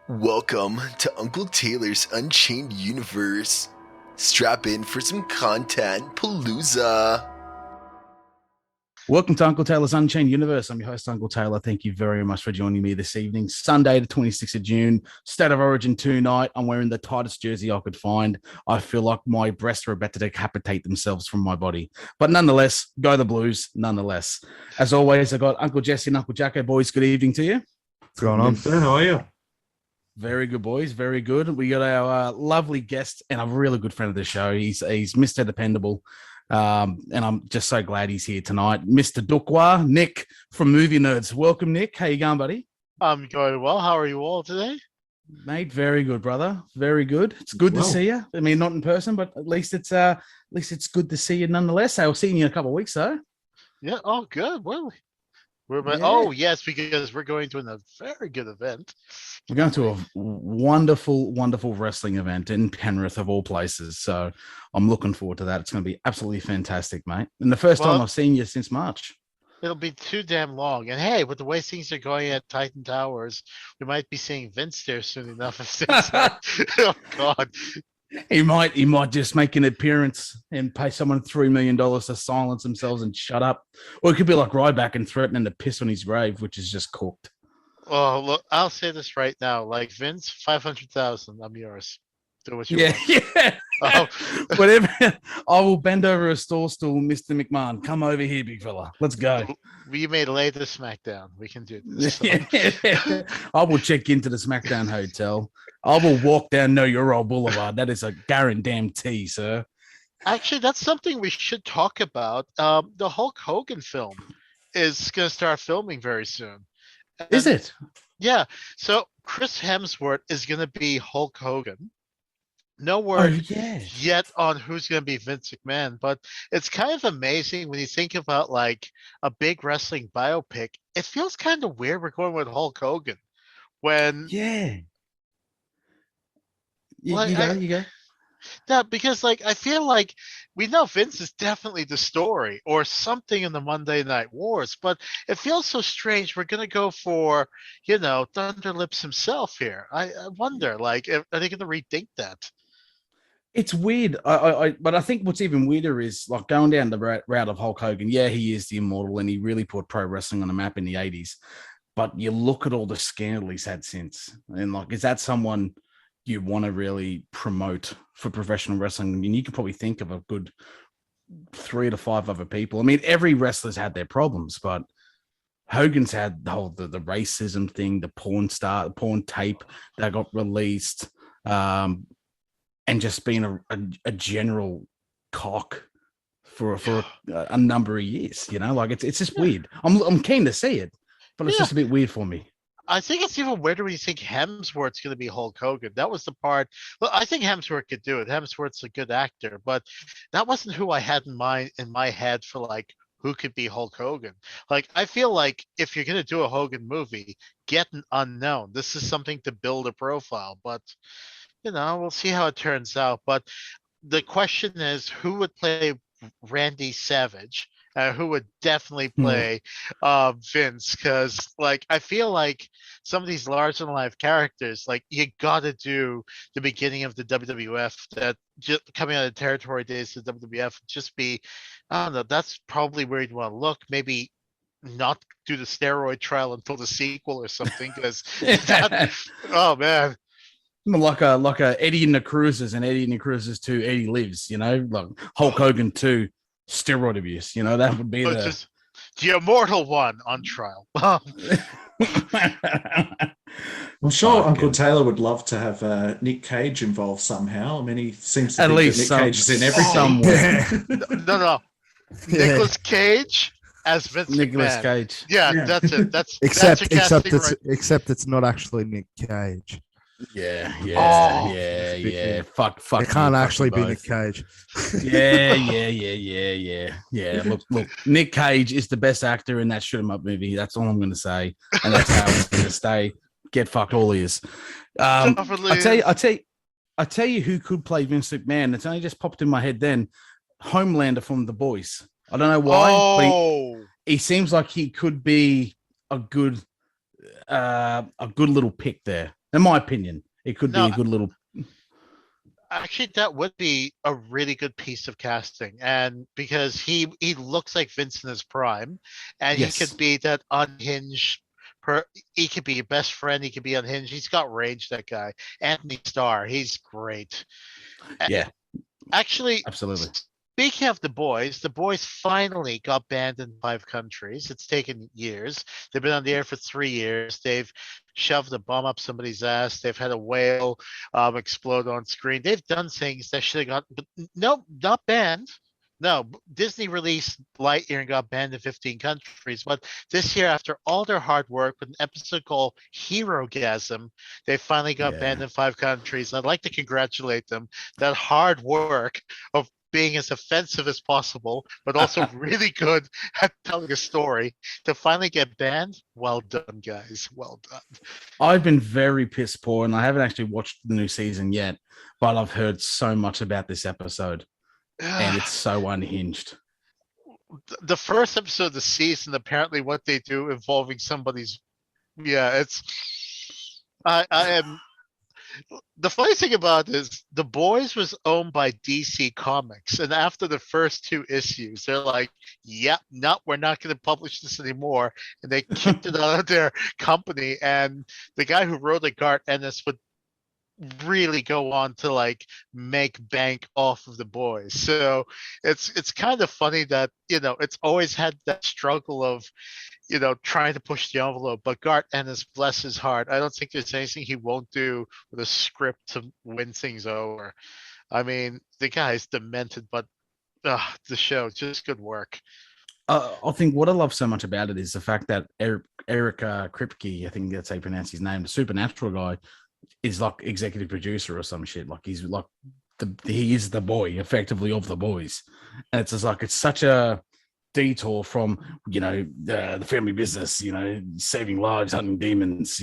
Welcome to Uncle Taylor's Unchained universe. Strap in for some content palooza. Welcome to Uncle Taylor's Unchained Universe. I'm your host, Uncle Taylor. Thank you very much for joining me this evening. Sunday, the 26th of June, State of Origin 2 night. I'm wearing the tightest jersey I could find. I feel like my breasts are about to decapitate themselves from my body. But nonetheless, go the Blues, nonetheless. As always, I got Uncle Jesse and Uncle Jacko. Boys, good evening to you. What's going on? How are you? Very good, boys. Very good. We got our lovely guest and a really good friend of the show. He's Mr. Dependable. And I'm just so glad he's here tonight. Mr. Dookwah, Nick from MovieNerds. Welcome, Nick. How you going, buddy? I'm going well. How are you all today? Mate, very good, brother. Very good. It's good to see you. I mean, not in person, but at least it's good to see you nonetheless. I'll see you in a couple of weeks, though. Yeah. Oh, good. Well, Yeah. Oh, yes, because we're going to a very good event. We're going to a wonderful, wonderful wrestling event in Penrith, of all places. So I'm looking forward to that. It's going to be absolutely fantastic, mate. And the first time I've seen you since March. It'll be too damn long. And hey, with the way things are going at Titan Towers, we might be seeing Vince there soon enough. Oh, God. He might just make an appearance and pay someone $3 million to silence themselves and shut up. Or it could be like Ryback and threatening to piss on his grave, which is just cooked. Oh, look, I'll say this right now. Like, Vince, 500,000, I'm yours. Do what you want. Yeah. Oh. Whatever. I will bend over a stool, Mr. McMahon. Come over here, big fella. Let's go. We may lay the SmackDown. We can do this. So. Yeah. I will check into the SmackDown hotel. I will walk down Know Your Role Boulevard. That is a guarantee, sir. Actually, that's something we should talk about. The Hulk Hogan film is going to start filming very soon. Is it? Yeah. So Chris Hemsworth is going to be Hulk Hogan. No word yet on who's going to be Vince McMahon, but it's kind of amazing when you think about like a big wrestling biopic. It feels kind of weird we're going with Hulk Hogan when you go. Yeah, because like I feel like we know Vince is definitely the story or something in the Monday Night Wars, but it feels so strange. We're gonna go for Thunder Lips himself here. I wonder, like, are they gonna rethink that? It's weird. But I think what's even weirder is like going down the route of Hulk Hogan. Yeah, he is the immortal, and he really put pro wrestling on the map in the '80s. But you look at all the scandal he's had since, and like, is that someone you want to really promote for professional wrestling? I mean, you could probably think of a good 3 to 5 other people. I mean, every wrestler's had their problems, but Hogan's had the whole the racism thing, the porn tape that got released, and just being a general cock for a number of years. Like it's just weird. I'm keen to see it, but it's just a bit weird for me. I think it's even weirder when you think Hemsworth's going to be Hulk Hogan. That was the part. Well, I think Hemsworth could do it. Hemsworth's a good actor, but that wasn't who I had in my head for like who could be Hulk Hogan. Like, I feel like if you're going to do a Hogan movie, get an unknown. This is something to build a profile, but we'll see how it turns out. But the question is, who would play Randy Savage? Who would definitely play Vince? Because like I feel like some of these larger than life characters, like you got to do the beginning of the WWF, that just coming out of the territory days of the WWF, just be, I don't know. That's probably where you'd want to look. Maybe not do the steroid trial until the sequel or something. Because oh man. Like a Eddie and the Cruisers and Eddie and the Cruisers 2, Eddie Lives, like Hulk Hogan 2, steroid abuse, that would be the immortal one on trial. I'm sure Uncle Taylor would love to have Nick Cage involved somehow. I mean, he seems to think that Nick Cage is in everything. Somewhere. No. Nicolas Cage as Vince McMahon. Cage. Yeah, that's it. Except it's not actually Nick Cage. Yeah. Fuck. It can't actually be Nick Cage. Yeah. Look. Nick Cage is the best actor in that shoot 'em up movie. That's all I'm going to say, and that's how it's going to stay. Get fucked, all ears. I tell you who could play Vince McMahon. It's only just popped in my head. Then Homelander from The Boys. I don't know why. But he seems like he could be a good little pick there. In my opinion, it could be No, a good little. actually, that would be a really good piece of casting, and because he looks like Vince in his prime, and he Yes. could be that unhinged. He could be your best friend. He could be unhinged. He's got range. That guy, Anthony Starr. He's great. Yeah. Actually, Absolutely. speaking of the boys finally got banned in 5 countries. It's taken years. They've been on the air for 3 years. They've shoved a bomb up somebody's ass. They've had a whale explode on screen. They've done things that should have got, but no, not banned. No, Disney released Lightyear and got banned in 15 countries. But this year, after all their hard work with an episode called Herogasm, they finally got banned Yeah. in 5 countries. And I'd like to congratulate them. That hard work of being as offensive as possible, but also really good at telling a story to finally get banned. Well done, guys. Well done. I've been very piss poor, and I haven't actually watched the new season yet, but I've heard so much about this episode, and it's so unhinged. The first episode of the season, apparently what they do involving somebody's, yeah, it's, I am, the funny thing about it is The Boys was owned by DC Comics, and after the first 2 issues, they're like, "Yep, no, we're not going to publish this anymore," and they kicked it out of their company. And the guy who wrote it, Garth Ennis, would really go on to like make bank off of The Boys. So it's kind of funny that it's always had that struggle of trying to push the envelope. But Garth Ennis, bless his heart, I don't think there's anything he won't do with a script to win things over. I mean, the guy's demented, but the show, just good work. I think what I love so much about it is the fact that Eric Kripke, I think that's how you pronounce his name, the Supernatural guy, is like executive producer or some shit. Like he's like he is the boy effectively of The Boys, and it's just like it's such a detour from the family business, saving lives, hunting demons,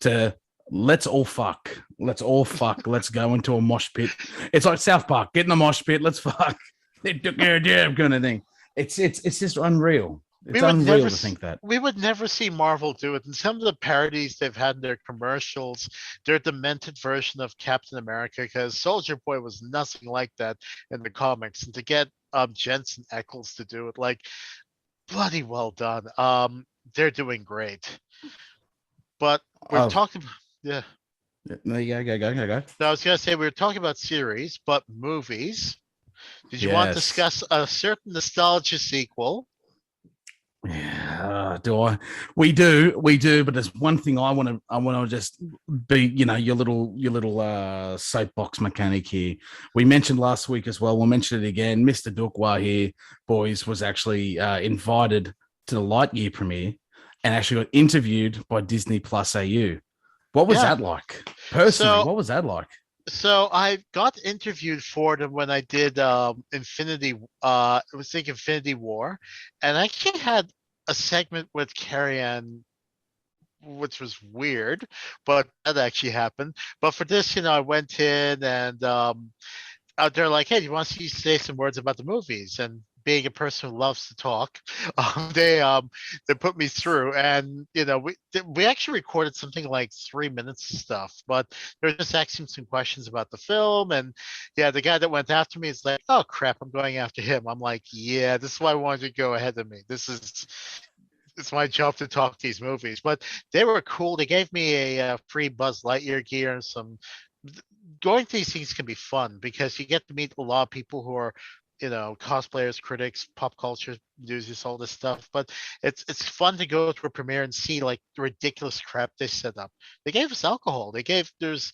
to let's all fuck, let's go into a mosh pit. It's like South Park, get in the mosh pit, let's fuck. They took your jab kind of thing. It's just unreal. It's unreal to think that. We would never see Marvel do it. And some of the parodies they've had in their commercials, their demented version of Captain America, because Soldier Boy was nothing like that in the comics. And to get Jensen Ackles to do it, like, bloody well done. They're doing great. But we're talking, yeah. There you go. No, I was gonna say we were talking about series, but movies. Did you want to discuss a certain nostalgia sequel? Yeah, do I? We do, but there's one thing I want to just be, your little soapbox mechanic here. We mentioned last week as well. We'll mention it again. Mr. Dookwah here, boys, was actually invited to the Lightyear premiere and actually got interviewed by Disney Plus AU. What was that like? Personally, what was that like? So I got interviewed for them when I did Infinity War, and I actually had a segment with Carrie Ann, which was weird, but that actually happened. But for this, I went in and they're like, "Hey, do you want to say some words about the movies?" And being a person who loves to talk, they put me through, and we actually recorded something like 3 minutes of stuff, but they're just asking some questions about the film. And yeah, the guy that went after me is like, "Oh crap, I'm going after him." I'm like, "Yeah, this is why I wanted you to go ahead of me. It's my job to talk these movies." But they were cool. They gave me a free Buzz Lightyear gear and some. Going to these things can be fun because you get to meet a lot of people who are cosplayers, critics, pop culture enthusiasts, all this stuff. But it's fun to go to a premiere and see like the ridiculous crap they set up. They gave us alcohol. There's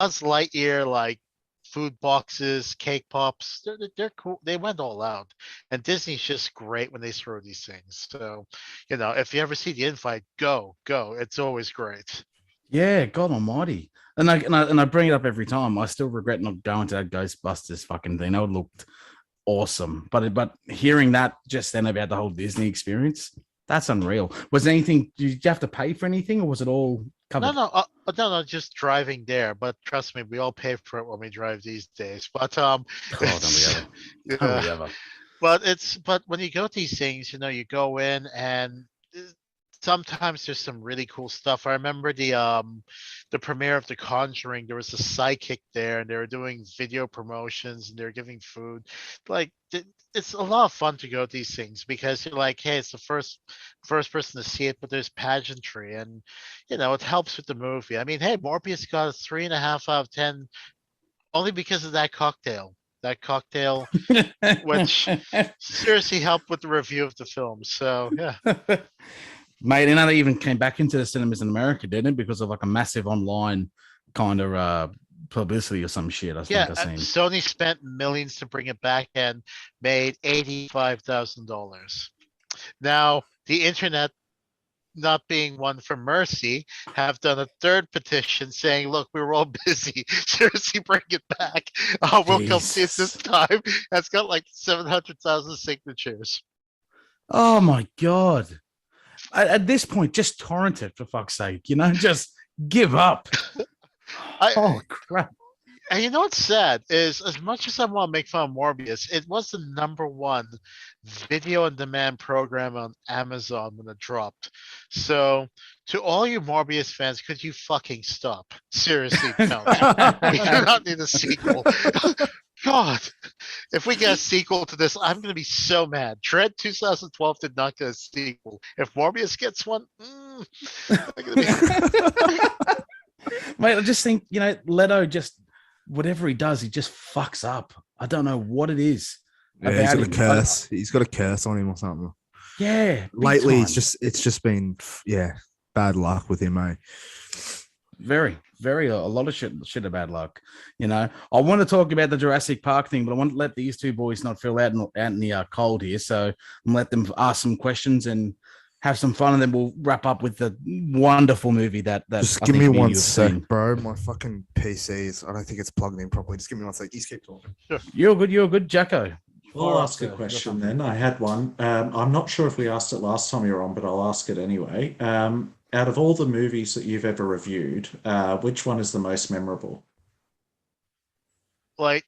Buzz Lightyear like food boxes, cake pops. They're cool. They went all out, and Disney's just great when they throw these things. So, if you ever see the invite, go. It's always great. Yeah, God Almighty, and I bring it up every time. I still regret not going to that Ghostbusters fucking thing. That looked awesome, but hearing that just then about the whole Disney experience, that's unreal. Was there anything? Did you have to pay for anything, or was it all covered? No, just driving there. But trust me, we all pay for it when we drive these days. But don't we ever? But when you go to these things, you go in and sometimes there's some really cool stuff. I remember the premiere of The Conjuring. There was a psychic there, and they were doing video promotions, and they're giving food. Like it's a lot of fun to go to these things because you're like, hey, it's the first person to see it, but there's pageantry, and it helps with the movie. I mean, hey, Morbius got a 3.5 out of 10 only because of that cocktail. That cocktail, which seriously helped with the review of the film. So yeah. Mate, they even came back into the cinemas in America, didn't it? Because of like a massive online kind of publicity or some shit. I think I seen. Sony spent millions to bring it back and made $85,000. Now, the internet, not being one for mercy, have done a third petition saying, look, we were all busy. Seriously, bring it back. We'll come see it this time. That's got like 700,000 signatures. Oh my God. At this point, just torrent it, for fuck's sake. Just give up. Oh, crap. And you know what's sad is, as much as I want to make fun of Morbius, it was the #1 video on demand program on Amazon when it dropped. So, to all you Morbius fans, could you fucking stop? Seriously, no. We do not need a sequel. God, if we get a sequel to this, I'm going to be so mad. Dread 2012 did not get a sequel. If Morbius gets one, I'm going to be... Mate, I just think, Leto just... whatever he does, he just fucks up. I don't know what it is. Yeah, he's got a curse. He's got a curse on him or something. Yeah. Lately, it's just been bad luck with him, mate. Very, very a lot of shit of bad luck. I want to talk about the Jurassic Park thing, but I want to let these two boys not feel out in the cold here. So I'm gonna let them ask some questions and have some fun, and then we'll wrap up with the wonderful movie that just give me one sec, bro. My fucking PC's, I don't think it's plugged in properly. Just give me one sec. You keep talking. You're good, Jacko. I'll ask a question then. I had one. I'm not sure if we asked it last time you were on, but I'll ask it anyway. Out of all the movies that you've ever reviewed, which one is the most memorable? Like,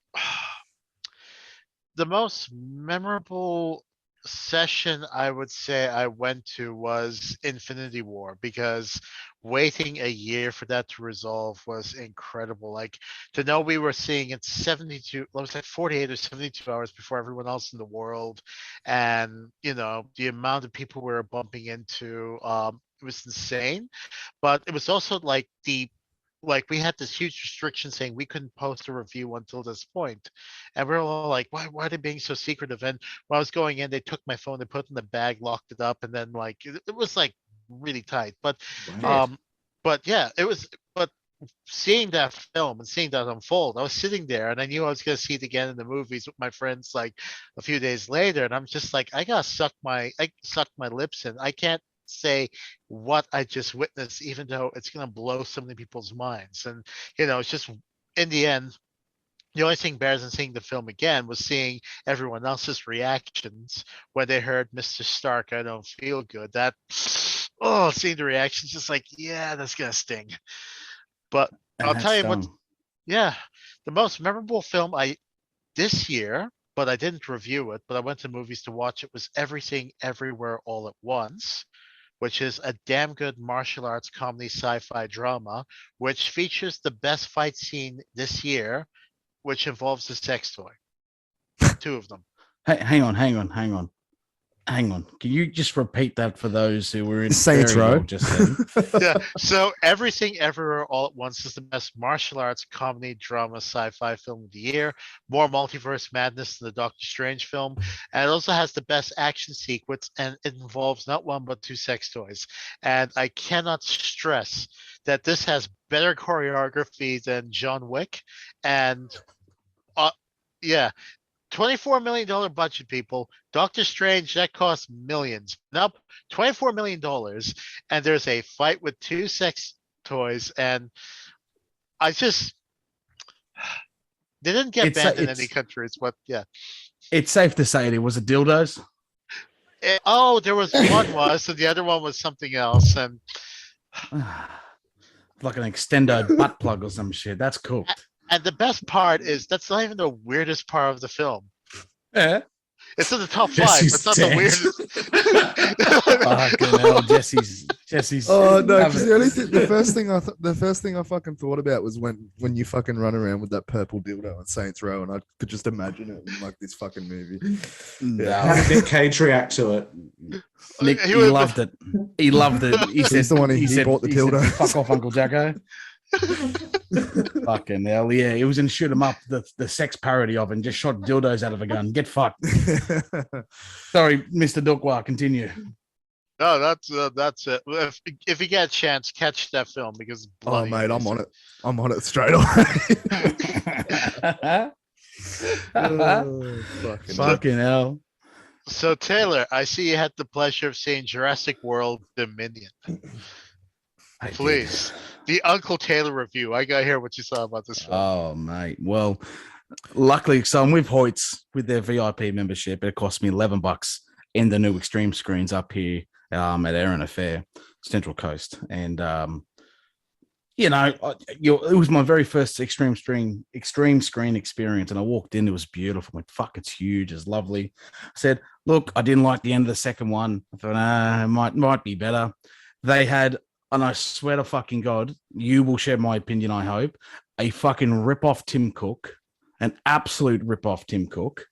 the most memorable session I would say I went to was Infinity War, because waiting a year for that to resolve was incredible. Like, to know we were seeing it 48 or 72 hours before everyone else in the world, and the amount of people we were bumping into, it was insane. But it was also like we had this huge restriction saying we couldn't post a review until this point. And we were all like, why are they being so secretive? And when I was going in, they took my phone, they put it in the bag, locked it up, and then it was like really tight. But yeah, but seeing that film and seeing that unfold, I was sitting there and I knew I was going to see it again in the movies with my friends like a few days later. And I'm just like, I sucked my lips in. I can't say what I just witnessed, even though it's going to blow so many people's minds. And it's just, in the end, the only thing better than seeing the film again was seeing everyone else's reactions when they heard Mr. Stark, I don't feel good. That seeing the reactions, just like, yeah, that's gonna sting. But I'll tell you what, the most memorable film this year, but I didn't review it, but I went to movies to watch it, was Everything Everywhere All at Once, which is a damn good martial arts comedy sci-fi drama, which features the best fight scene this year, which involves a sex toy. 2 of them. Hey, hang on. Can you just repeat that for those who were in Saints Row? Just then? Yeah. So Everything Everywhere All at Once is the best martial arts comedy drama sci-fi film of the year. More multiverse madness than the Doctor Strange film. And it also has the best action sequence, and it involves not 1 but 2 sex toys. And I cannot stress that this has better choreography than John Wick. And $24 million budget, people. Doctor Strange, that costs millions. Nope, $24 million. And there's a fight with 2 sex toys. And I just... They didn't get banned in any countries, but yeah. It's safe to say it was a dildos. There was one was, and the other one was something else. And like an extendo butt plug or some shit. That's cool. And the best part is, that's not even the weirdest part of the film. Yeah. It's in the top five. Jesse's It's not the dead. weirdest. Fucking hell, Jesse's. Oh no! having Because it. the only thing, the first thing I fucking thought about was when you fucking run around with that purple dildo on Saints Row, and I could just imagine it in like this fucking movie. How did Nick Cage react to it? Nick, He he was- loved it. He loved it. He said, He's the one he said, bought the he said, dildo. Fuck off, Uncle Jacko. Fucking hell, yeah. It was in Shoot 'em Up, the sex parody of it, and just shot dildos out of a gun. Get fucked. Sorry, Mr. Dookwah, continue. No, that's it. If you get a chance, catch that film because. it's Oh bloody mate, I'm amazing. on it. I'm on it straight away. Oh, fucking Fucking hell. So Taylor, I see you had the pleasure of seeing Jurassic World Dominion. I did. Please, the Uncle Taylor review. I gotta hear what you saw about this film. Oh, mate. Well, luckily, so I'm with Hoyts with their VIP membership. It cost me $11 in the new extreme screens up here at Erin Affair, Central Coast. And, it was my very first extreme screen experience. And I walked in, it was beautiful. I went, fuck, it's huge. It's lovely. I said, look, I didn't like the end of the second one. I thought, it might be better. They had, and I swear to fucking God, you will share my opinion, I hope, a fucking rip-off Tim Cook, an absolute rip-off Tim Cook,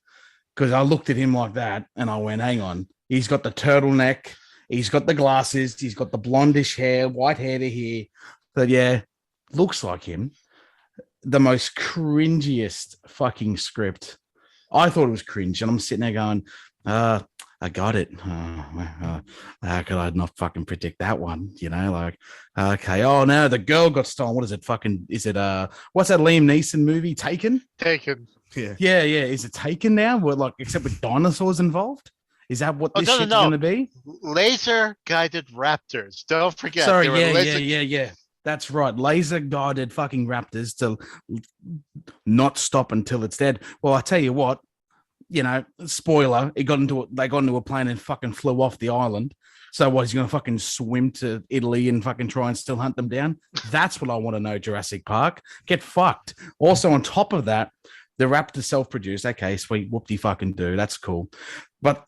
because I looked at him like that and I went, hang on, he's got the turtleneck, he's got the glasses, he's got the blondish hair, white hair to here. But yeah, looks like him. The most cringiest fucking script. I thought it was cringe, and I'm sitting there going, I got it. How could I not fucking predict that one? Okay. Oh no, the girl got stolen. What is it? Is it what's that Liam Neeson movie? Taken? Taken. Yeah. Yeah. Is it Taken now? Except with dinosaurs involved? Is that what this shit's gonna be? Laser guided raptors. Don't forget. Sorry, they were laser- yeah. That's right. Laser guided fucking raptors to not stop until it's dead. Well, I tell you what, spoiler, they got into a plane and fucking flew off the island. So what, he's gonna fucking swim to Italy and fucking try and still hunt them down? That's what I want to know, Jurassic Park. Get fucked. Also, on top of that, the raptor self-produced. Okay, sweet, whoop-de fucking do. That's cool. But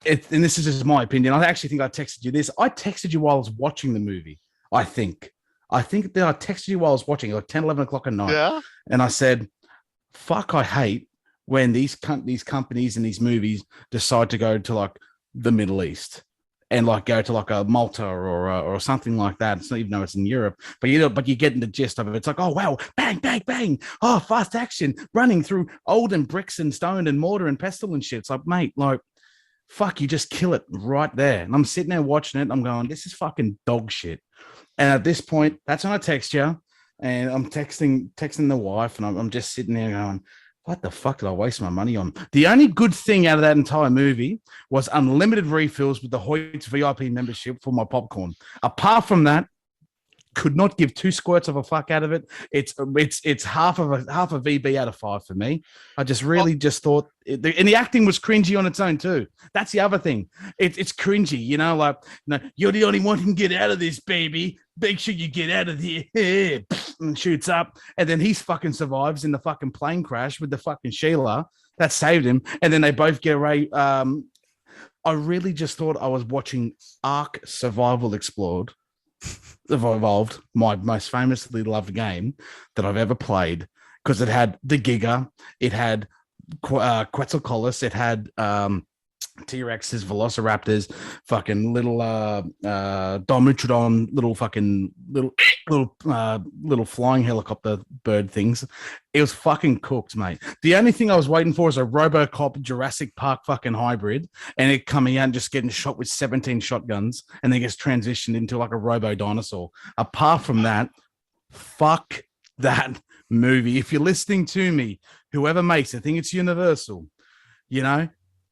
and this is just my opinion. I actually think I texted you this. I texted you while I was watching the movie. I think that I texted you while I was watching, like 10, 11 o'clock at night. Yeah. And I said, fuck, I hate when these companies and these movies decide to go to like the Middle East and like go to like a Malta or something like that. It's not even though it's in Europe, but you're getting the gist of it. It's like, oh wow, bang, bang, bang. Oh, fast action, running through olden bricks and stone and mortar and pestle and shit. It's like, mate, like, fuck, you just kill it right there. And I'm sitting there watching it. I'm going, this is fucking dog shit. And at this point, that's when I text you, and I'm texting the wife, and I'm just sitting there going, what the fuck did I waste my money on? The only good thing out of that entire movie was unlimited refills with the Hoyts VIP membership for my popcorn. Apart from that, could not give two squirts of a fuck out of it. It's half a VB out of 5 for me. I just really just thought, and the acting was cringy on its own too. That's the other thing. It's cringy, you're the only one who can get out of this, baby. Make sure you get out of here. And shoots up, and then he fucking survives in the fucking plane crash with the fucking Sheila that saved him, and then they both get away. I really just thought I was watching Ark Survival Evolved, my most famously loved game that I've ever played, because it had the Giga, it had Quetzalcoatlus, it had T-Rexes, Velociraptors, fucking little Dimetrodon, little flying helicopter bird things. It was fucking cooked, mate. The only thing I was waiting for is a RoboCop Jurassic Park fucking hybrid, and it coming out and just getting shot with 17 shotguns, and then gets transitioned into like a robo dinosaur. Apart from that, fuck that movie. If you're listening to me, whoever makes it, I think it's Universal,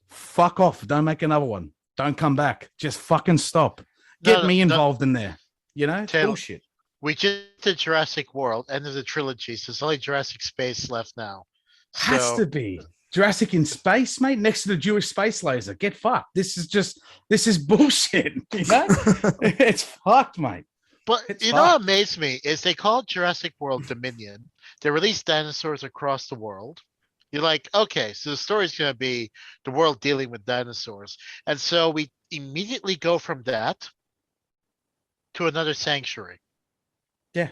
fuck off. Don't make another one. Don't come back. Just fucking stop. Get me involved in there. Taylor, bullshit. We just did Jurassic World, end of the trilogy, so there's only Jurassic Space left now. Has to be. Jurassic in space, mate, next to the Jewish space laser. Get fucked. This is bullshit. It's fucked, mate. But It's you know what amazed me is they called Jurassic World Dominion. They released dinosaurs across the world. You're like, okay, so the story's going to be the world dealing with dinosaurs. And so we immediately go from that to another sanctuary. Yeah.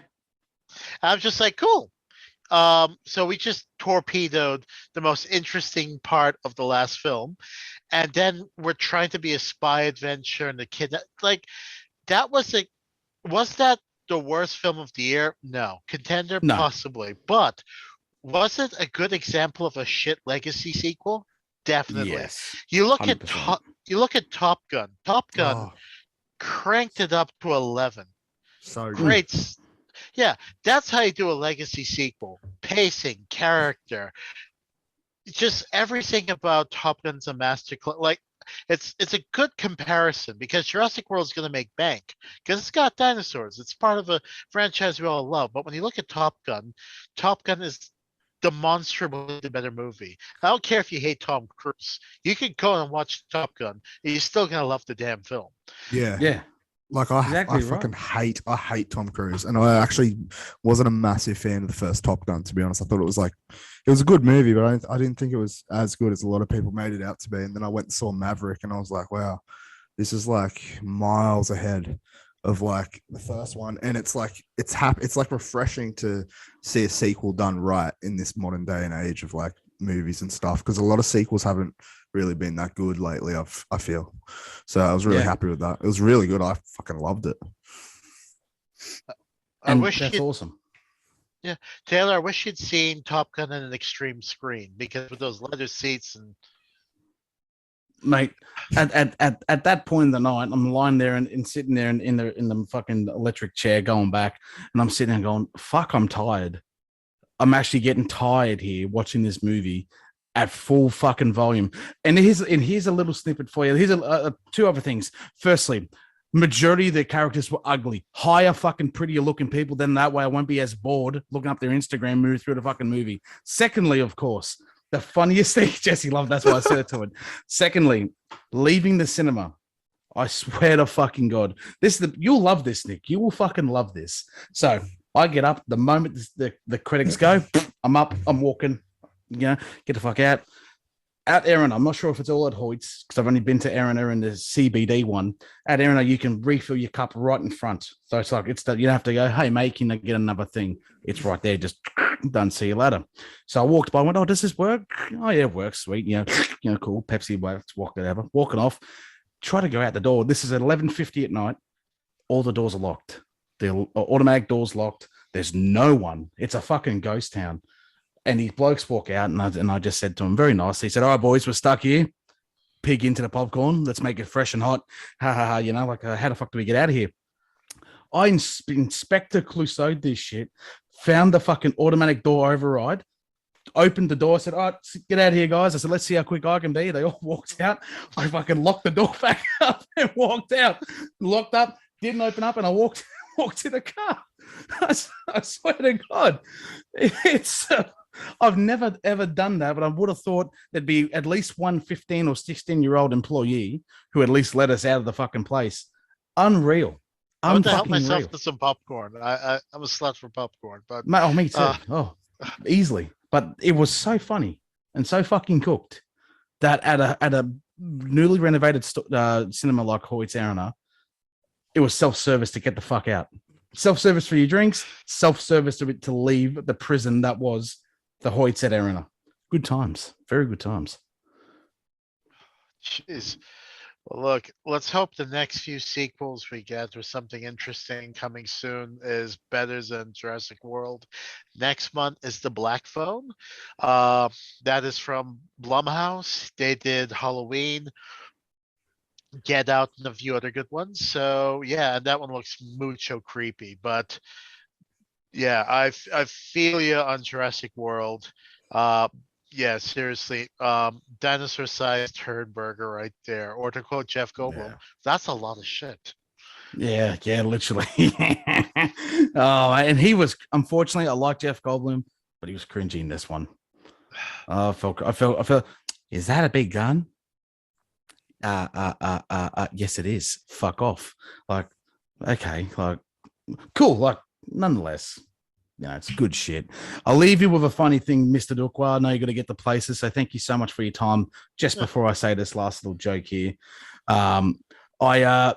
I was just like, cool. So we just torpedoed the most interesting part of the last film. And then we're trying to be a spy adventure and the kid, like, that was that the worst film of the year? No. Contender? No. Possibly. But was it a good example of a shit legacy sequel? Definitely. Yes. You look 100%. at you look at Top Gun. Top Gun Oh, cranked it up to 11. so good. Great. Yeah, that's how you do a legacy sequel. Pacing, character, just everything about Top Gun's a masterclass. Like it's a good comparison because Jurassic World is going to make bank because it's got dinosaurs. It's part of a franchise we all love. But when you look at Top Gun is demonstrably the better movie. I don't care if you hate Tom Cruise. You can go and watch Top Gun, and you're still gonna love the damn film. Yeah. Yeah. Like I Exactly right. fucking hate Tom Cruise, and I actually wasn't a massive fan of the first Top Gun. To be honest, I thought it was a good movie, but I didn't think it was as good as a lot of people made it out to be. And then I went and saw Maverick, and I was like, wow, this is like miles ahead of like the first one, and it's like it's like refreshing to see a sequel done right in this modern day and age of like movies and stuff, because a lot of sequels haven't really been that good lately. I feel so. I was really happy with that. It was really good. I fucking loved it. I wish that's awesome. Yeah, Taylor, I wish you'd seen Top Gun in an extreme screen because with those leather seats and Mate, at that point in the night, I'm lying there and sitting there in the fucking electric chair going back, and I'm sitting there going, fuck, I'm tired. I'm actually getting tired here watching this movie at full fucking volume. And here's a little snippet for you. Here's two other things. Firstly, majority of the characters were ugly. Hire fucking prettier looking people. Then that way I won't be as bored looking up their Instagram move through the fucking movie. Secondly, of course, the funniest thing, Jesse loved, that's why I said it to it. Secondly, leaving the cinema. I swear to fucking God. You'll love this, Nick. You will fucking love this. So I get up the moment the credits go, I'm up, I'm walking, get the fuck out. At Erina, I'm not sure if it's all at Hoyt's because I've only been to Erina and the CBD one. At Erina, you can refill your cup right in front. So it's like, you don't have to go, hey, mate, can I get another thing? It's right there. Just done. See you later. So I walked by, went, oh, does this work? Oh, yeah, it works. Sweet. Cool. Pepsi works, whatever. Walking off. Try to go out the door. This is at 11:50 at night. All the doors are locked. The automatic doors locked. There's no one. It's a fucking ghost town. And these blokes walk out, and I just said to him very nicely, he said, all right, boys, we're stuck here. Pig into the popcorn. Let's make it fresh and hot. Ha, ha, ha, like, how the fuck do we get out of here? I Inspector Clouseau'd this shit, found the fucking automatic door override, opened the door, said, all right, get out of here, guys. I said, let's see how quick I can be. They all walked out. I fucking locked the door back up and walked out. Locked up, didn't open up, and I walked to the car. I swear to God. It's... I've never, ever done that, but I would have thought there'd be at least one 15 or 16-year-old employee who at least let us out of the fucking place. Unreal. I would help myself to some popcorn. I'm a slut for popcorn, but me too. Easily. But it was so funny and so fucking cooked that at a newly renovated cinema like Hoyt's Arena, it was self-service to get the fuck out. Self-service for your drinks, self-service to leave the prison that was the Hoyts at Arena. Good times. Very good times. Jeez. Well, look, let's hope the next few sequels we get or something interesting coming soon is better than Jurassic World. Next month is The Black Phone. That is from Blumhouse. They did Halloween, Get Out, and a few other good ones. So, yeah, and that one looks mucho creepy, but yeah, I feel you on Jurassic World. Yeah, seriously. Dinosaur-sized turd burger right there. Or to quote Jeff Goldblum, that's a lot of shit. Yeah, literally. Oh, and he was, unfortunately, I like Jeff Goldblum, but he was cringy in this one. I felt. Is that a big gun? Yes, it is. Fuck off. Like, okay, like, cool. Like, nonetheless, it's good shit. I'll leave you with a funny thing, Mr. Dookwah. I know you got to get the places, so thank you so much for your time. Just before I say this last little joke here, I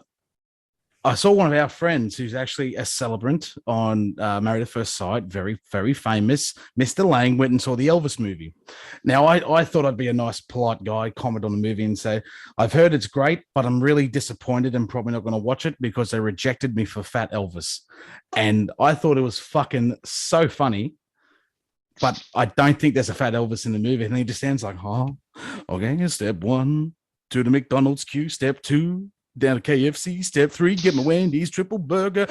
saw one of our friends who's actually a celebrant on Married at First Sight, very, very famous. Mr. Lang went and saw the Elvis movie. Now, I thought I'd be a nice, polite guy, comment on the movie and say, I've heard it's great, but I'm really disappointed and probably not going to watch it because they rejected me for Fat Elvis. And I thought it was fucking so funny, but I don't think there's a Fat Elvis in the movie. And he just stands like, okay, step 1, to the McDonald's queue, step 2, down to KFC, step 3, get my Wendy's triple burger.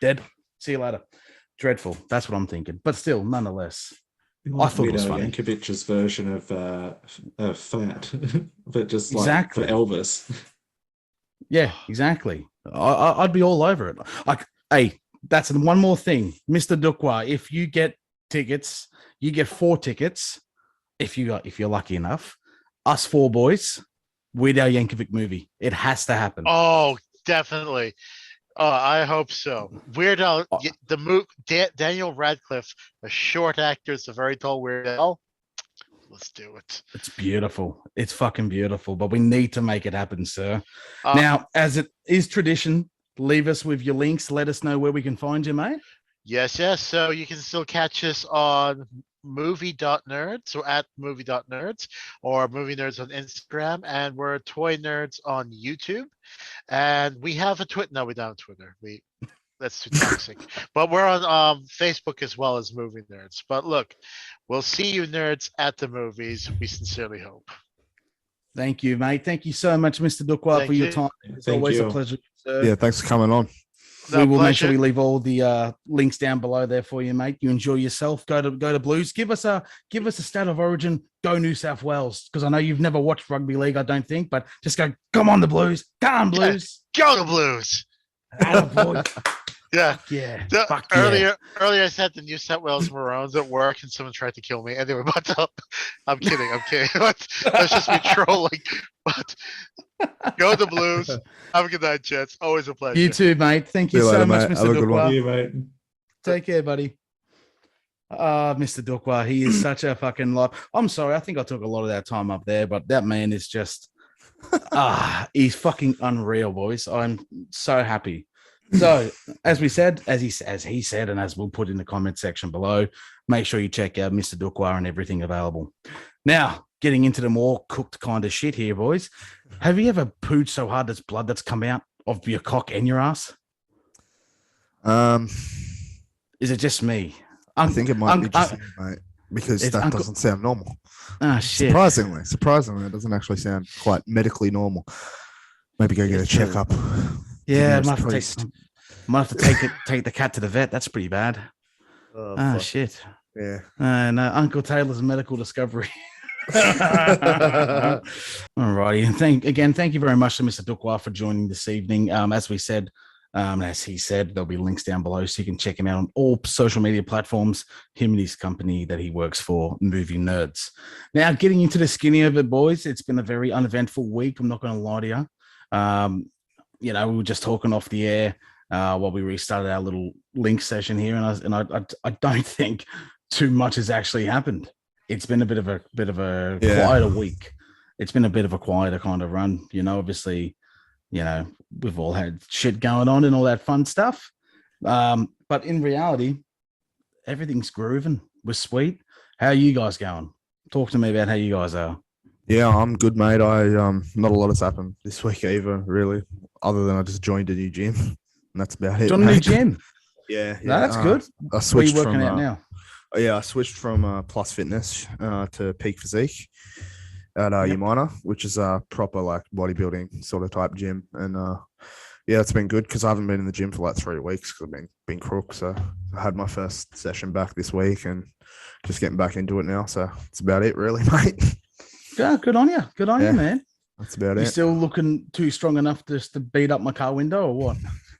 Dead. See you later. Dreadful. That's what I'm thinking. But still, nonetheless, I thought it was funny. Yankovic's version of Fat, but just like Exactly. for Elvis. Yeah, exactly. I'd be all over it. Like, hey, that's one more thing, Mr. Dookwah. If you get tickets, you get 4 tickets. If you're lucky enough, us 4 boys. Weird Al Yankovic movie. It has to happen. Oh, definitely. I hope so. Weird Al, Daniel Radcliffe, a short actor, is a very tall Weird Al. Let's do it. It's beautiful. It's fucking beautiful. But we need to make it happen, sir. Now, as it is tradition, leave us with your links. Let us know where we can find you, mate. Yes. So you can still catch us on movie.nerds or at movie.nerds or MovieNerds on Instagram, and we're Toy Nerds on YouTube, and we have a Twitter. No, we don't have Twitter. That's too toxic. But we're on Facebook as well as Movie Nerds. But look, we'll see you nerds at the movies. We sincerely hope. Thank you, mate. Thank you so much, Mr. Dookwah, for your time. It's always a pleasure, sir. Yeah, thanks for coming on. We will make sure we leave all the links down below there for you, mate. You enjoy yourself. Go to Blues. Give us a state of origin. Go New South Wales, because I know you've never watched rugby league, I don't think, but just go. Come on, the Blues. Come on, Blues. Go to Blues. Yeah. Yeah. Earlier I said the New South Wales Maroons at work, and someone tried to kill me. Anyway, but I'm kidding. That's just me trolling. But go to the Blues. Have a good night, Jets. Always a pleasure. You too, mate. Thank you so much, Mr. Dookwah. You, mate. Take care, buddy. Mr. Dookwah, he is such a fucking lot. I'm sorry, I think I took a lot of that time up there, but that man is just he's fucking unreal, boys. I'm so happy. So, as we said, as he said, and as we'll put in the comment section below, make sure you check out Mr. Dookwah and everything available. Now, getting into the more cooked kind of shit here, boys. Have you ever pooed so hard there's blood that's come out of your cock and your ass? Is it just me? I think it might be just me, mate, because that doesn't sound normal. Ah, shit. Surprisingly, it doesn't actually sound quite medically normal. Maybe go get a checkup. Yeah, I might have to take the cat to the vet. That's pretty bad. Oh shit. Yeah. No, Uncle Taylor's medical discovery. All righty. And thank you very much to Mr. Dookwah for joining this evening. As we said, as he said, there'll be links down below so you can check him out on all social media platforms, him and his company that he works for, Movie Nerds. Now, getting into the skinny of it, boys, it's been a very uneventful week. I'm not going to lie to you. We were just talking off the air while we restarted our little link session here, and I don't think too much has actually happened. It's been a bit of a quieter week. It's been a bit of a quieter kind of run. Obviously, we've all had shit going on and all that fun stuff. But in reality, everything's grooving. We're sweet. How are you guys going? Talk to me about how you guys are. Yeah, I'm good, mate. Not a lot has happened this week either, really, other than I just joined a new gym, and that's about it. Joined a new gym? Yeah. No, that's good. I switched Where are you working from out now? I switched from Plus Fitness to Peak Physique at Umina, which is a proper like bodybuilding sort of type gym, and it's been good because I haven't been in the gym for like 3 weeks because I've been crook. So I had my first session back this week and just getting back into it now. So that's about it, really, mate. Yeah, good on you. Good on you, man. That's about it. You still looking too strong enough just to beat up my car window or what?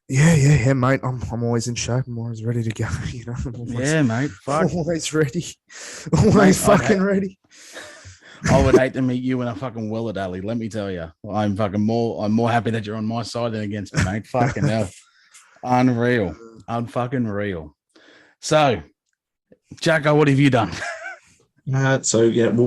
Yeah, mate. I'm always in shape. I'm always ready to go. Yeah, mate. Fuck. Always ready. Always fucking ready. I would hate to meet you in a fucking Willard alley. Let me tell you, I'm more happy that you're on my side than against me, mate. Fucking hell, unreal, unfucking real. So, Jacko, what have you done? Well,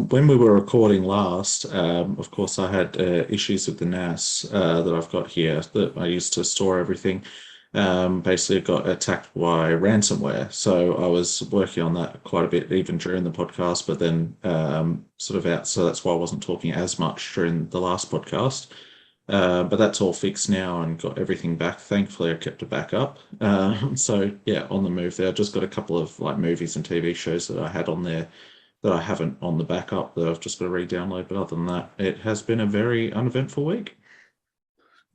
when we were recording last, of course, I had issues with the NAS that I've got here that I used to store everything. Basically, got attacked by ransomware. So I was working on that quite a bit even during the podcast, but then sort of out. So that's why I wasn't talking as much during the last podcast. But that's all fixed now and got everything back. Thankfully, I kept it back up. So yeah, on the move there. I've just got a couple of like movies and TV shows that I had on there that I haven't on the backup that I've just got to re-download. But other than that, it has been a very uneventful week.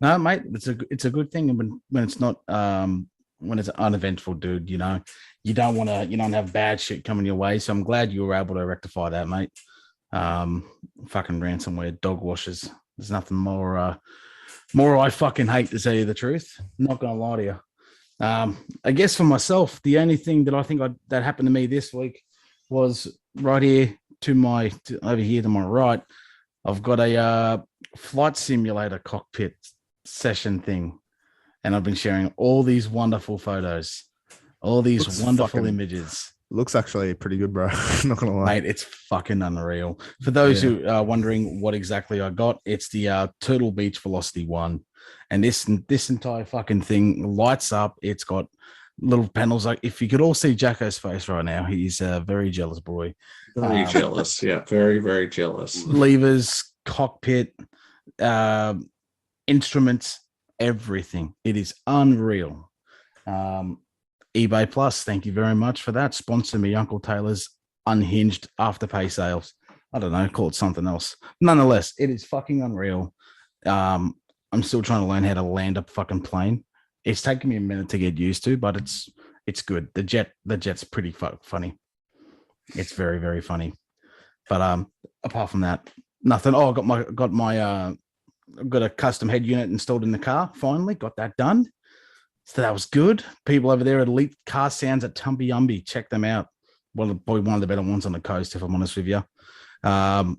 No, mate, it's a good thing when it's not when it's uneventful, dude. You know, you don't have bad shit coming your way. So I'm glad you were able to rectify that, mate. Fucking ransomware, dog washers. There's nothing more I fucking hate, to tell you the truth. Not gonna lie to you. I guess for myself, the only thing that I think that happened to me this week was right here over here to my right. I've got a flight simulator cockpit session thing, and I've been sharing all these wonderful photos, all these Looks wonderful images. Looks actually pretty good, bro. Not gonna lie, Mate, it's fucking unreal. For those who are wondering what exactly I got, it's the Turtle Beach Velocity 1, and this entire fucking thing lights up. It's got little panels. Like, if you could all see Jacko's face right now, he's a very jealous boy. Very jealous. Yeah, very, very jealous. Levers, cockpit, instruments, everything. It is unreal. eBay Plus, thank you very much for that. Sponsor me, Uncle Taylor's Unhinged Afterpay sales. I don't know, call it something else. Nonetheless, it is fucking unreal. I'm still trying to learn how to land a fucking plane. It's taken me a minute to get used to, but it's good. The jet's pretty funny. It's very, very funny. But apart from that, nothing. Oh, I got a custom head unit installed in the car. Finally got that done. So that was good. People over there at Elite Car Sounds at Tumbyumby, check them out. Well, probably one of the better ones on the coast, if I'm honest with you. Nice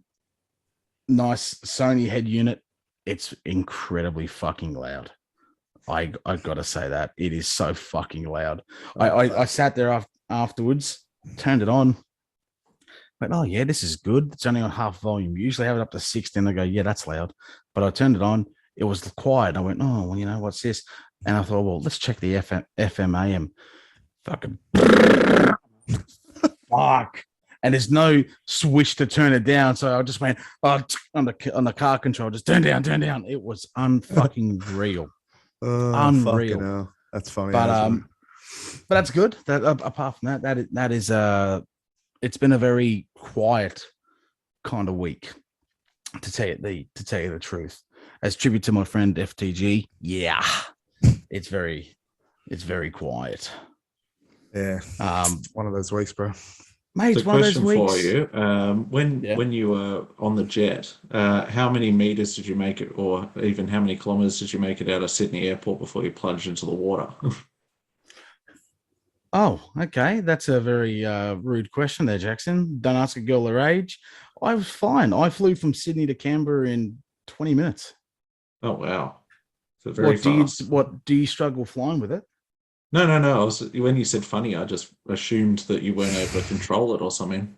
Sony head unit. It's incredibly fucking loud. I gotta say that it is so fucking loud. I sat there afterwards, turned it on. But oh yeah, this is good. It's only on half volume. Usually have it up to 60, and I go, yeah, that's loud. But I turned it on. It was quiet. I went, oh, well, you know, what's this? And I thought, well, let's check the FM AM. Fucking fuck. And there's no switch to turn it down. So I just went on the car control, just turn down. It was unfucking real. Unreal. Hell. That's funny. But that's good. That apart from that is it's been a very quiet kind of week, to tell you the truth. As tribute to my friend FTG, yeah, it's very quiet. Yeah, one of those weeks, bro. Mate, The one of those question weeks. for you: when you were on the jet, how many meters did you make it, or even how many kilometers did you make it out of Sydney Airport before you plunged into the water? Oh, okay. That's a very rude question there, Jackson. Don't ask a girl her age. I was fine. I flew from Sydney to Canberra in 20 minutes. Oh wow, so very fast. Do you struggle flying with it? No. When you said funny, I just assumed that you weren't able to control it or something.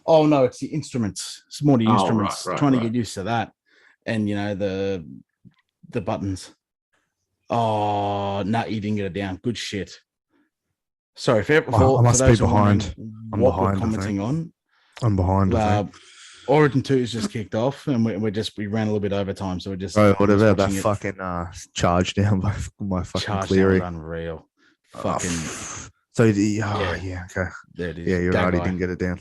Oh no, it's the instruments. It's more the instruments. Right, Trying to get used to that, and you know the buttons. Oh no, you didn't get it down. Good shit. Sorry, I must be behind. I'm what behind, we're commenting on. I'm behind. I think. Origin 2 has just kicked off, and we ran a little bit overtime, so we're just. Bro, what about that watching it. fucking charge down by my fucking Charge Cleary? down was unreal. Fucking. So yeah, okay. There it is. Yeah, you're That right. He guy didn't get it down.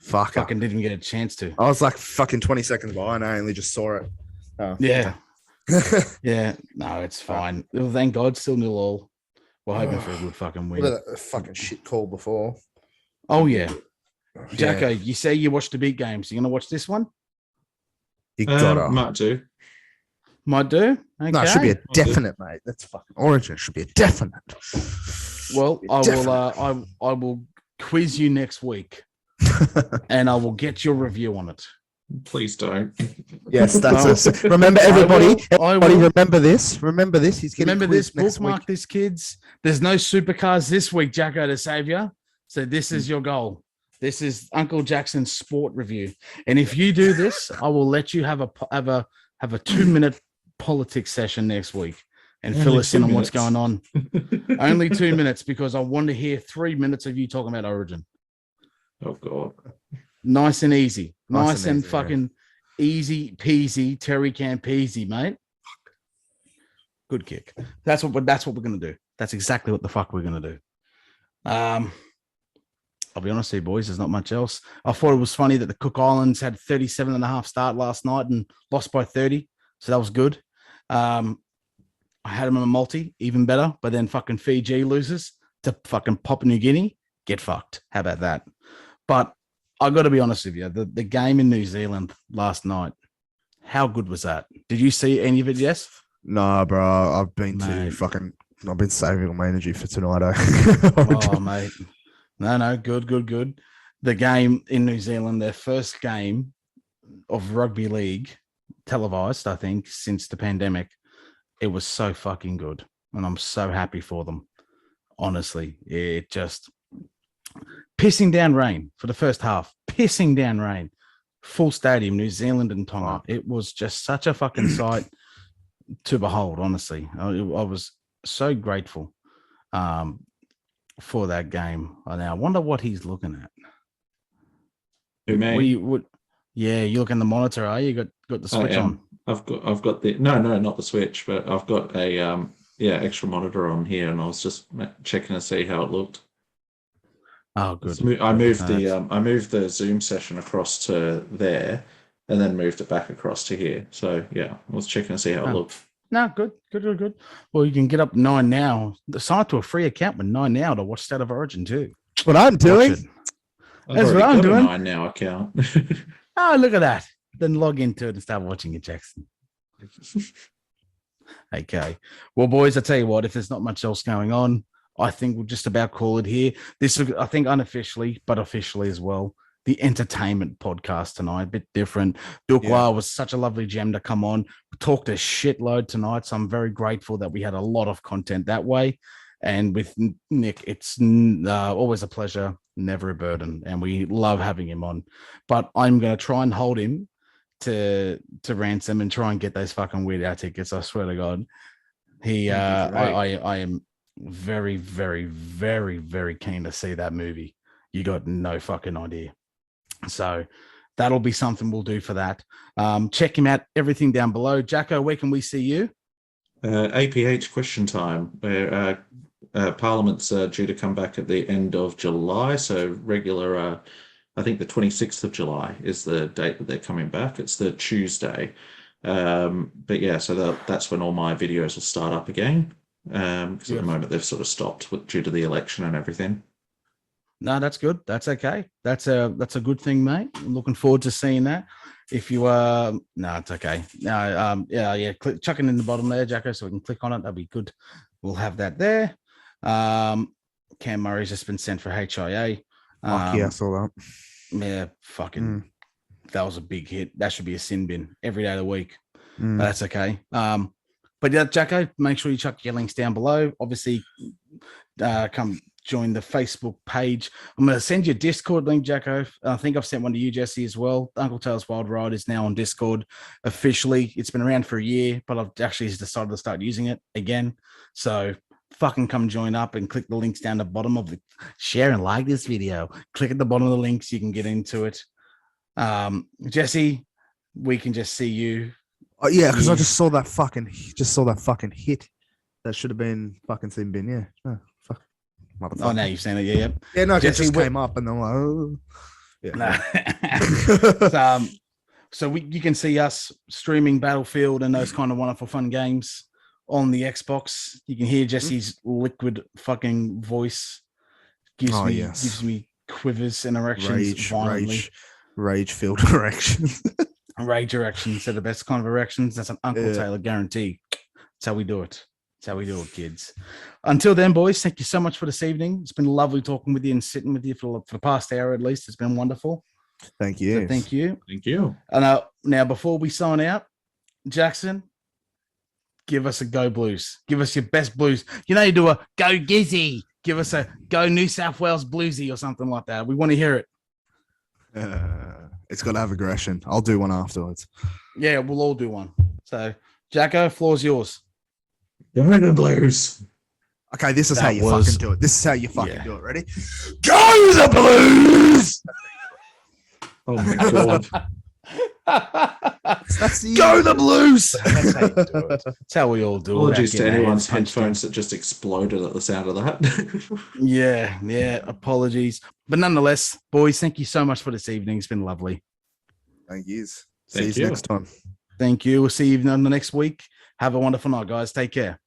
Fuck. fucking didn't even get a chance to. I was like fucking 20 seconds behind. I only just saw it. Oh, Yeah. Yeah. No, it's fine. Well, thank God, still 0-0. We're hoping for a good fucking win. What a fucking shit call before. Oh yeah. Yeah. Jacko, you say you watched the big games. You gonna watch this one? You gotta. Might do. Might do. Okay. No, it should be a definite, mate. That's fucking Origin. It should be a definite. Well, I will quiz you next week, and I will get your review on it. Please don't. Yes, that's Well, us. Remember, everybody. I Everybody, will. remember this. Remember this. He's getting Remember this, quizzed next bookmark week. this, kids. There's no supercars this week, Jacko, to save you. So this is your goal. This is Uncle Jackson's sport review. And if you do this, I will let you have a 2-minute politics session next week and Only fill us 2 in on what's minutes. going on. Only 2 minutes, because I want to hear 3 minutes of you talking about Origin. Oh God. Nice and easy. Nice Nice and and easy, yeah. fucking easy peasy, Terry can peasy, mate. Good kick. That's what we're gonna do. That's exactly what the fuck we're gonna do. I'll be honest with you, boys, there's not much else. I thought it was funny that the Cook Islands had 37.5 start last night and lost by 30. So that was good. I had them in a multi, even better, but then fucking Fiji loses to fucking Papua New Guinea. Get fucked. How about that? But I got to be honest with you, the game in New Zealand last night, how good was that? Did you see any of it, Jess? Nah, bro. I've been Mate. I've been saving all my energy for tonight. Oh, mate. No, good. The game in New Zealand, their first game of rugby league, televised, I think, since the pandemic. It was so fucking good. And I'm so happy for them. Honestly, it just pissing down rain for the first half, pissing down rain, full stadium, New Zealand and Tonga. Wow. It was just such a fucking sight to behold. Honestly, I was so grateful for that game. Now I wonder what he's looking at. Who, me? Yeah, you look in the monitor, are you? Got the switch on? I've got the no, not the switch, but I've got a extra monitor on here, and I was just checking to see how it looked. Oh, good. I moved the Zoom session across to there, and then moved it back across to here. So yeah, I was checking to see how it looked. No, good. Well, you can get up 9 now. Sign up to a free account with 9 now to watch State of Origin too. What I'm doing. That's what I'm doing. A 9 now account. Oh, look at that. Then log into it and start watching it, Jackson. Okay. Well, boys, I tell you what, if there's not much else going on, I think we'll just about call it here. This is, I think, unofficially, but officially as well, the entertainment podcast tonight, a bit different. Dookwah was such a lovely gem to come on. We talked a shitload tonight, so I'm very grateful that we had a lot of content that way. And with Nick, it's always a pleasure, never a burden, and we love having him on. But I'm going to try and hold him to ransom and try and get those fucking Weird Al tickets. I swear to God, I am very, very, very, very keen to see that movie. You got no fucking idea. So that'll be something we'll do for that. Check him out. Everything down below. Jacko, where can we see you? APH question time, where Parliament's due to come back at the end of July. So regular, I think the 26th of July is the date that they're coming back. It's the Tuesday. But yeah, so that's when all my videos will start up again. Because at the moment they've sort of stopped due to the election and everything. No, that's good. That's okay. That's a good thing, mate. I'm looking forward to seeing that. If you no, it's okay. No, chuck it in the bottom there, Jacko, so we can click on it. That'd be good. We'll have that there. Cam Murray's just been sent for HIA. I saw that. Yeah, fucking that was a big hit. That should be a sin bin every day of the week. But that's okay. But yeah, Jacko, make sure you chuck your links down below. Obviously, come join the Facebook page. I'm going to send you a Discord link, Jacko. I think I've sent one to you, Jesse, as well. Uncle Taylor's Wild Ride is now on Discord officially. It's been around for a year, but I've actually decided to start using it again. So fucking come join up and click the links down the bottom of the share and like this video. Click at the bottom of the links. You can get into it. Jesse, we can just see you. Oh yeah, because I just saw that fucking hit. That should have been fucking sin bin. Yeah. Oh, fuck. Oh, now you've seen it. Yeah. Yeah, no, Jesse, it just came up and I'm like, oh. Yeah. Nah. So you can see us streaming Battlefield and those kind of wonderful fun games on the Xbox. You can hear Jesse's liquid fucking voice. Gives me quivers and erections. Rage-filled erections. Rage erections are the best kind of erections. That's an Uncle Taylor guarantee. That's how we do it. That's how we do it, kids. Until then, boys, thank you so much for this evening. It's been lovely talking with you and sitting with you for the past hour at least. It's been wonderful. Thank you. So thank you. Thank you. And now, before we sign out, Jackson, give us a Go Blues. Give us your best blues. You know, you do a Go Gizzy. Give us a Go New South Wales Bluesy or something like that. We want to hear it. It's got to have aggression. I'll do one afterwards. Yeah, we'll all do one. So, Jacko, floor's yours. Go the Blues. Okay, this is That how you was- fucking do it. This is how you fucking Yeah. do it. Ready? Go the Blues! Oh my god. That's the Go the Blues! That's how you do it. That's how we all do Apologies it. to anyone's punched in. headphones that just exploded at the sound of that. Yeah. Apologies. But nonetheless, boys, thank you so much for this evening. It's been lovely. Thank you. Thank See you you. next time. Thank you. We'll see you on the next week. Have a wonderful night, guys. Take care.